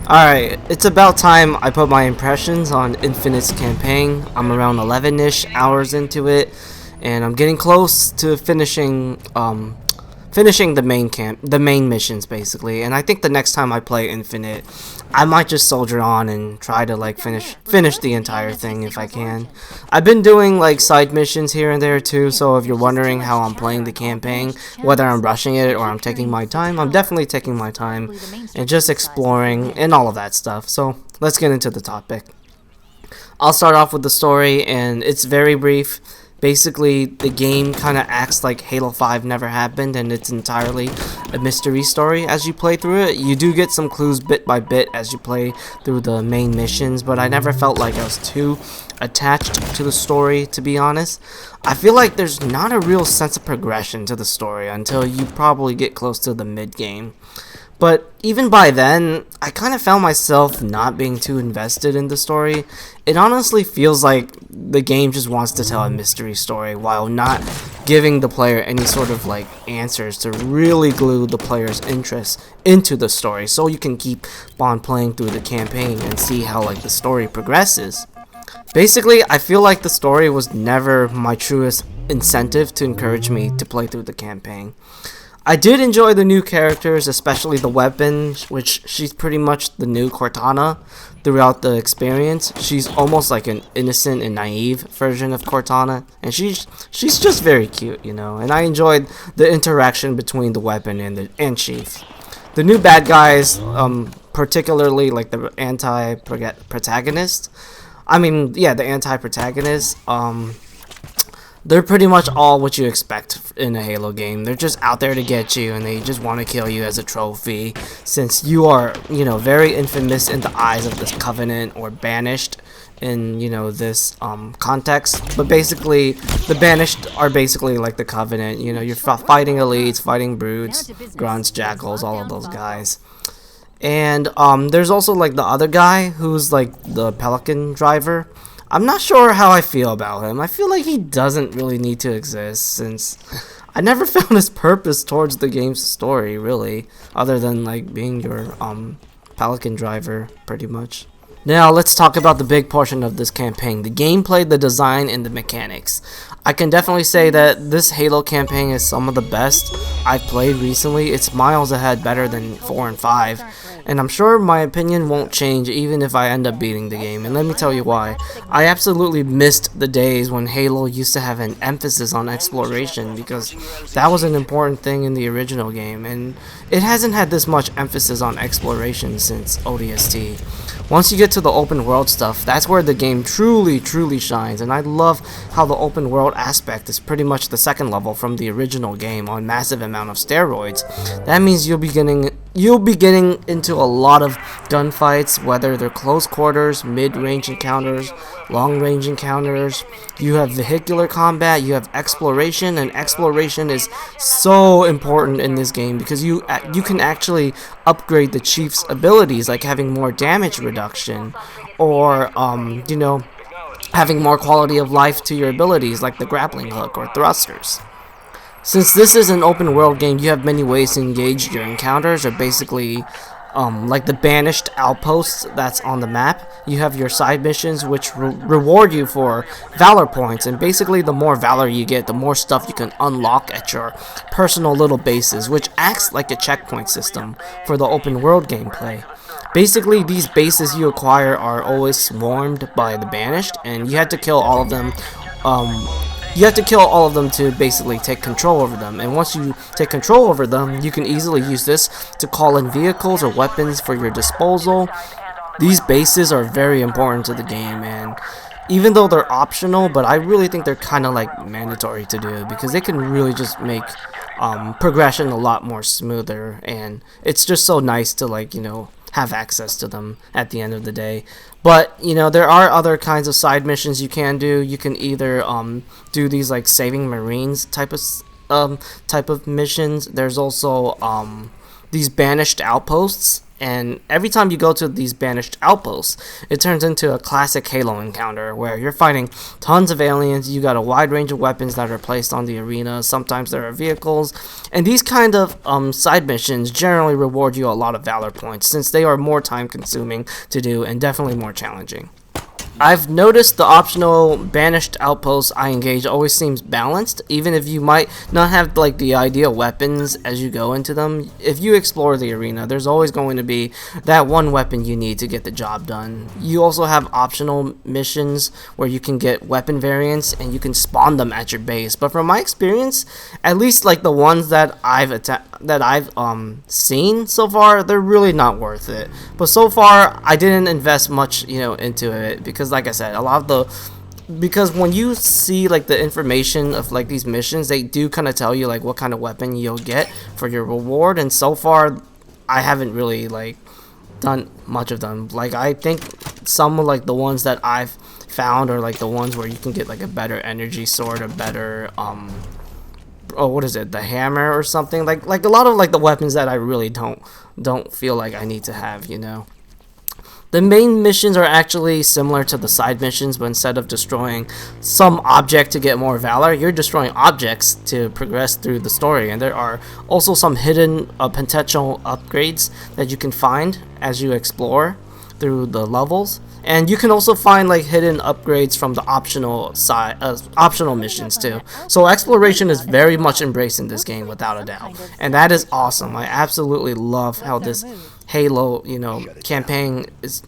Alright, it's about time I put my impressions on Infinite's campaign. I'm around 11-ish hours into it, and I'm getting close to finishing the main missions basically. And I think the next time I play Infinite, I might just soldier on and try to like finish the entire thing if I can. I've been doing like side missions here and there too, so if you're wondering how I'm playing the campaign, whether I'm rushing it or I'm taking my time, I'm definitely taking my time and just exploring and all of that stuff. So let's get into the topic. I'll start off with the story, and it's very brief. Basically, the game kind of acts like Halo 5 never happened, and it's entirely a mystery story as you play through it. You do get some clues bit by bit as you play through the main missions, but I never felt like I was too attached to the story, to be honest. I feel like there's not a real sense of progression to the story until you probably get close to the mid-game. But even by then, I kind of found myself not being too invested in the story. It honestly feels like the game just wants to tell a mystery story while not giving the player any sort of like answers to really glue the player's interest into the story, so you can keep on playing through the campaign and see how like the story progresses. Basically, I feel like the story was never my truest incentive to encourage me to play through the campaign. I did enjoy the new characters, especially the weapon, which she's pretty much the new Cortana throughout the experience. She's almost like an innocent and naive version of Cortana, and she's just very cute, you know. And I enjoyed the interaction between the weapon and Chief. The new bad guys, particularly like the anti-protagonist. The anti-protagonist. They're pretty much all what you expect in a Halo game. They're just out there to get you, and they just want to kill you as a trophy, since you are, very infamous in the eyes of this Covenant, or banished in, this context. But basically, the banished are basically like the Covenant. You're fighting elites, fighting brutes, grunts, jackals, all of those guys. And there's also like the other guy who's like the Pelican driver. I'm not sure how I feel about him. I feel like he doesn't really need to exist, since I never found his purpose towards the game's story, really, other than like being your Pelican driver, pretty much. Now let's talk about the big portion of this campaign, the gameplay, the design, and the mechanics. I can definitely say that this Halo campaign is some of the best I've played recently. It's miles ahead better than 4 and 5. And I'm sure my opinion won't change even if I end up beating the game, and let me tell you why. I absolutely missed the days when Halo used to have an emphasis on exploration, because that was an important thing in the original game, and it hasn't had this much emphasis on exploration since ODST. Once you get to the open world stuff, that's where the game truly shines, and I love how the open world aspect is pretty much the second level from the original game on massive amount of steroids. That means you'll be getting into a lot of gunfights, whether they're close quarters, mid-range encounters, long-range encounters. You have vehicular combat, you have exploration, and exploration is so important in this game because you can actually upgrade the Chief's abilities, like having more damage reduction, or having more quality of life to your abilities, like the grappling hook or thrusters. Since this is an open world game, you have many ways to engage your encounters, or basically like the banished outposts that's on the map. You have your side missions, which reward you for valor points, and basically the more valor you get, the more stuff you can unlock at your personal little bases, which acts like a checkpoint system for the open world gameplay. Basically, these bases you acquire are always swarmed by the banished, and you have to kill all of them. To basically take control over them, and once you take control over them, you can easily use this to call in vehicles or weapons for your disposal. These bases are very important to the game, and even though they're optional, but I really think they're kind of like mandatory to do, because they can really just make progression a lot more smoother, and it's just so nice to have access to them at the end of the day. But there are other kinds of side missions you can do. You can either do these like saving Marines type of missions. There's also these banished outposts And every time you go to these banished outposts, it turns into a classic Halo encounter where you're fighting tons of aliens. You got a wide range of weapons that are placed on the arena. Sometimes there are vehicles, and these kind of side missions generally reward you a lot of valor points since they are more time consuming to do and definitely more challenging. I've noticed the optional banished outposts I engage always seems balanced, even if you might not have like the ideal weapons as you go into them. If you explore the arena, there's always going to be that one weapon you need to get the job done. You also have optional missions where you can get weapon variants and you can spawn them at your base. But from my experience, at least like the ones that I've seen so far, they're really not worth it. But so far, I didn't invest much, into it because like I said, a lot of because when you see like the information of like these missions, they do kind of tell you like what kind of weapon you'll get for your reward, and so far I haven't really like done much of them. Like I think some of like the ones that I've found are like the ones where you can get like a better energy sword, a better what is it, the hammer or something, like a lot of like the weapons that I really don't feel like I need to have. The main missions are actually similar to the side missions, but instead of destroying some object to get more valor, you're destroying objects to progress through the story. And there are also some hidden potential upgrades that you can find as you explore through the levels. And you can also find like hidden upgrades from the optional missions too. So exploration is very much embraced in this game without a doubt, and that is awesome. I absolutely love how this Halo, campaign is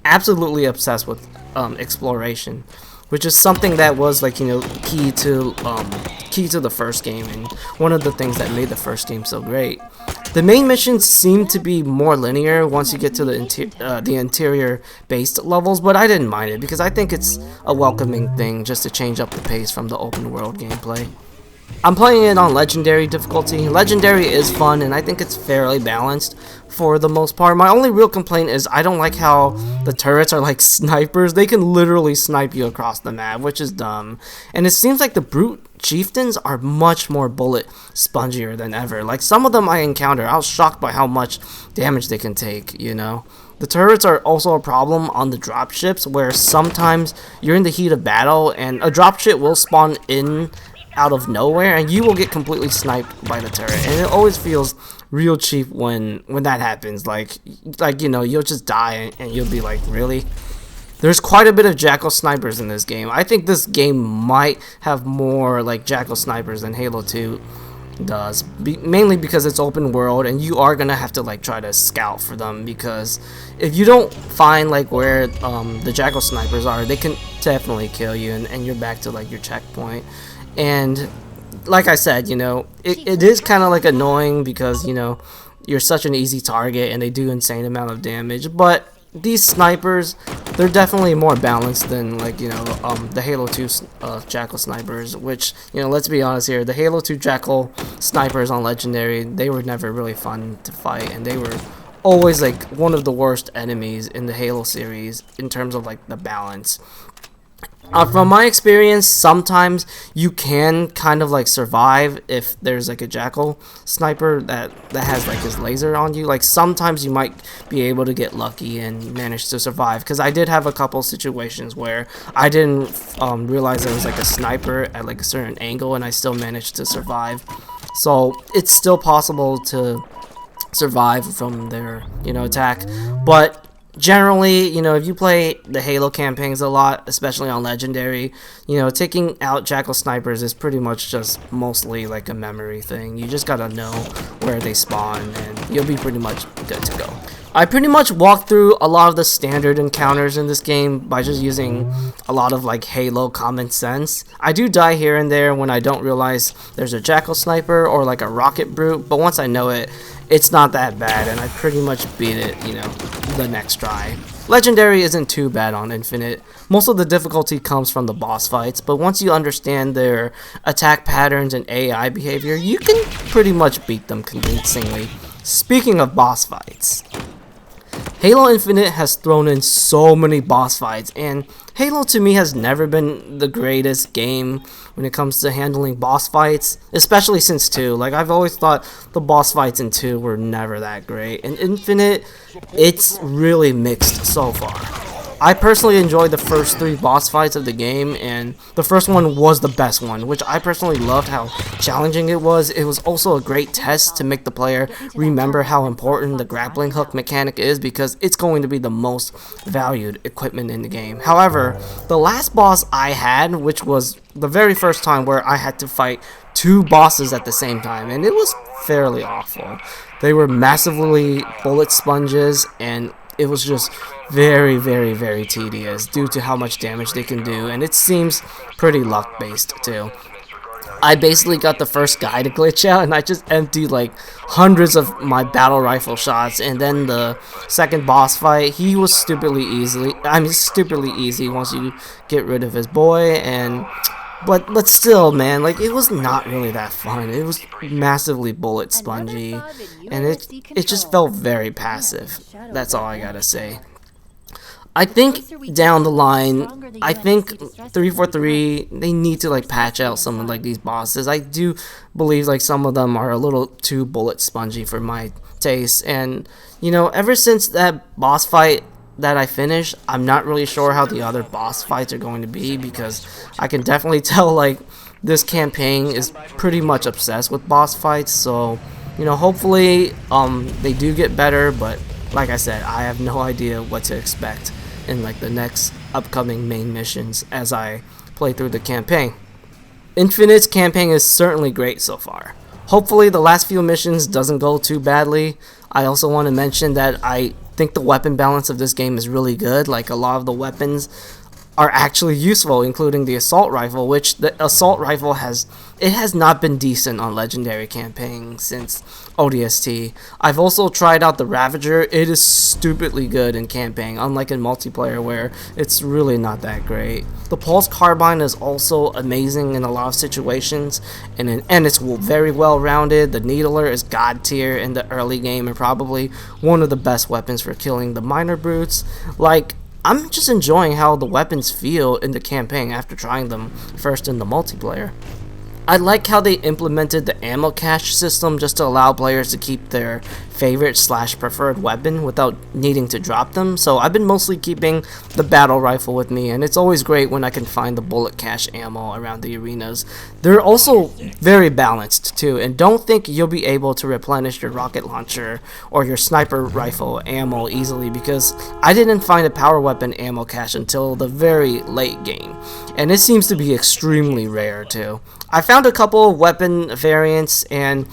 absolutely obsessed with exploration, which is something that was like key to the first game and one of the things that made the first game so great. The main missions seem to be more linear once you get to the interior based levels, but I didn't mind it because I think it's a welcoming thing just to change up the pace from the open world gameplay. I'm playing it on Legendary difficulty. Legendary is fun, and I think it's fairly balanced for the most part. My only real complaint is I don't like how the turrets are like snipers. They can literally snipe you across the map, which is dumb. And it seems like the brute chieftains are much more bullet spongier than ever. Like some of them I encounter, I was shocked by how much damage they can take, The turrets are also a problem on the dropships, where sometimes you're in the heat of battle and a dropship will spawn in out of nowhere and you will get completely sniped by the turret, and it always feels real cheap when that happens. Like you'll just die and you'll be like, really? There's quite a bit of Jackal snipers in this game. I think this game might have more like Jackal snipers than Halo 2 does, mainly because it's open world and you are gonna have to like try to scout for them, because if you don't find like where the Jackal snipers are, they can definitely kill you and you're back to like your checkpoint. And like I said, it is kind of like annoying because you're such an easy target and they do insane amount of damage, but these snipers, they're definitely more balanced than like the Halo 2 Jackal snipers, which let's be honest here, the Halo 2 Jackal snipers on Legendary, they were never really fun to fight, and they were always like one of the worst enemies in the Halo series in terms of like the balance. From my experience, sometimes you can kind of like survive if there's like a Jackal sniper that has like his laser on you. Like sometimes you might be able to get lucky and manage to survive, because I did have a couple situations where I didn't realize there was like a sniper at like a certain angle and I still managed to survive. So it's still possible to survive from their attack, but generally, if you play the Halo campaigns a lot, especially on Legendary, taking out Jackal snipers is pretty much just mostly like a memory thing. You just gotta know where they spawn and you'll be pretty much good to go. I pretty much walked through a lot of the standard encounters in this game by just using a lot of like Halo common sense. I do die here and there when I don't realize there's a Jackal sniper or like a rocket brute, but once I know it, it's not that bad and I pretty much beat it, the next try. Legendary isn't too bad on Infinite. Most of the difficulty comes from the boss fights, but once you understand their attack patterns and AI behavior, you can pretty much beat them convincingly. Speaking of boss fights, Halo Infinite has thrown in so many boss fights, and Halo to me has never been the greatest game when it comes to handling boss fights, especially since 2. Like, I've always thought the boss fights in 2 were never that great. In Infinite, it's really mixed so far. I personally enjoyed the first 3 boss fights of the game, and the first one was the best one, which I personally loved how challenging it was. It was also a great test to make the player remember how important the grappling hook mechanic is, because it's going to be the most valued equipment in the game. However, the last boss I had, which was the very first time where I had to fight 2 bosses at the same time, and it was fairly awful. They were massively bullet sponges, and it was just very, very, very tedious due to how much damage they can do, and it seems pretty luck based too. I basically got the first guy to glitch out, and I just emptied like hundreds of my battle rifle shots, and then the second boss fight, he was stupidly easy once you get rid of his boy. And but still, man, like, it was not really that fun. It was massively bullet spongy, and it just felt very passive. That's all I gotta say. I think down the line, I think 343, they need to like patch out some of like these bosses. I do believe like some of them are a little too bullet spongy for my taste, and you know, ever since that boss fight that I finished, I'm not really sure how the other boss fights are going to be, because I can definitely tell like this campaign is pretty much obsessed with boss fights. So, you know, hopefully they do get better, but like I said, I have no idea what to expect in like the next upcoming main missions as I play through the campaign. Infinite's campaign is certainly great so far. Hopefully the last few missions doesn't go too badly. I also want to mention that I think the weapon balance of this game is really good. Like, a lot of the weapons are actually useful, including the assault rifle, which the assault rifle has not been decent on legendary campaign since ODST. I've also tried out the Ravager. It is stupidly good in campaign, unlike in multiplayer where it's really not that great. The Pulse Carbine is also amazing in a lot of situations, and it's very well rounded. The Needler is god tier in the early game and probably one of the best weapons for killing the minor brutes. Like, I'm just enjoying how the weapons feel in the campaign after trying them first in the multiplayer. I like how they implemented the ammo cache system just to allow players to keep their favorite / preferred weapon without needing to drop them. So I've been mostly keeping the battle rifle with me, and it's always great when I can find the bullet cache ammo around the arenas. They're also very balanced too, and don't think you'll be able to replenish your rocket launcher or your sniper rifle ammo easily, because I didn't find a power weapon ammo cache until the very late game, and it seems to be extremely rare too. I found a couple of weapon variants, and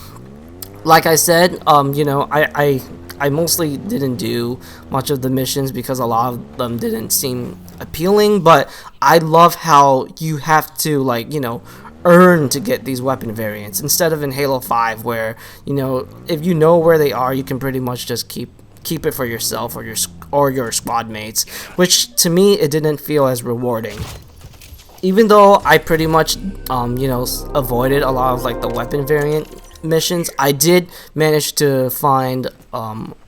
like I said, you know, I mostly didn't do much of the missions because a lot of them didn't seem appealing, but I love how you have to, like, you know, earn to get these weapon variants, instead of in Halo 5 where, you know, if you know where they are, you can pretty much just keep it for yourself or your squad mates, which to me it didn't feel as rewarding. Even though I pretty much, you know, avoided a lot of like the weapon variant missions, I did manage to find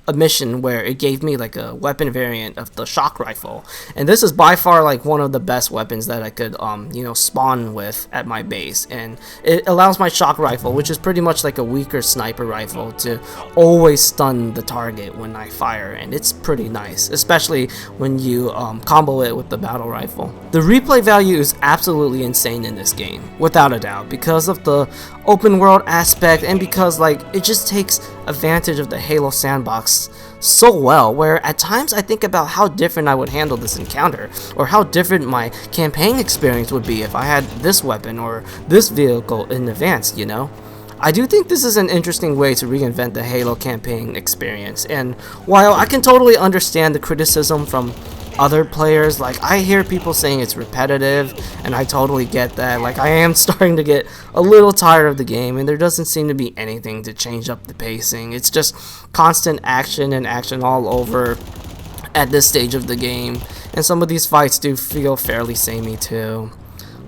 a mission where it gave me like a weapon variant of the shock rifle, and this is by far like one of the best weapons that I could you know, spawn with at my base, and it allows my shock rifle, which is pretty much like a weaker sniper rifle, to always stun the target when I fire, and it's pretty nice, especially when you combo it with the battle rifle. The replay value is absolutely insane in this game, without a doubt, because of the open world aspect, and because like it just takes advantage of the Halo sandbox so well, where at times I think about how different I would handle this encounter, or how different my campaign experience would be if I had this weapon or this vehicle in advance, you know? I do think this is an interesting way to reinvent the Halo campaign experience, and while I can totally understand the criticism from other players, like, I hear people saying it's repetitive, and I totally get that. Like, I am starting to get a little tired of the game, and there doesn't seem to be anything to change up the pacing. It's just constant action and action all over at this stage of the game, and some of these fights do feel fairly samey too.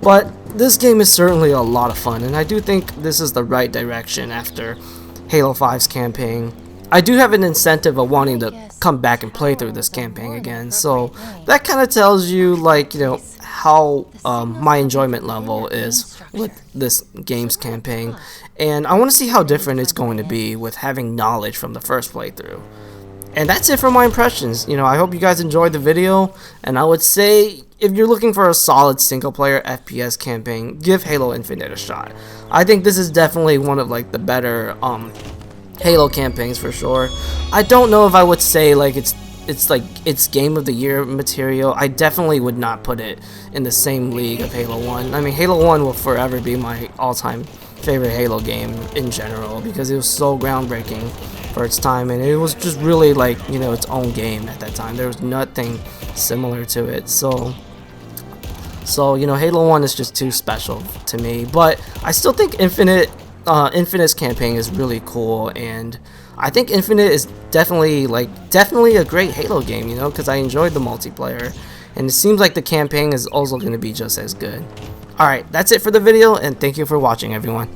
But this game is certainly a lot of fun, and I do think this is the right direction after Halo 5's campaign. I do have an incentive of wanting to come back and play through this campaign again. So that kind of tells you, like, you know, how my enjoyment level is with this game's campaign. And I want to see how different it's going to be with having knowledge from the first playthrough. And that's it for my impressions. You know, I hope you guys enjoyed the video, and I would say if you're looking for a solid single player FPS campaign, give Halo Infinite a shot. I think this is definitely one of like the better Halo campaigns for sure. I don't know if I would say like it's game of the year material. I definitely would not put it in the same league of Halo 1. I mean, Halo 1 will forever be my all-time favorite Halo game in general because it was so groundbreaking for its time, and it was just really like, you know, its own game at that time. There was nothing similar to it. So you know, Halo 1 is just too special to me. But I still think Infinite's campaign is really cool, and I think Infinite is definitely a great Halo game, you know, because I enjoyed the multiplayer, and it seems like the campaign is also going to be just as good. Alright, that's it for the video, and thank you for watching, everyone.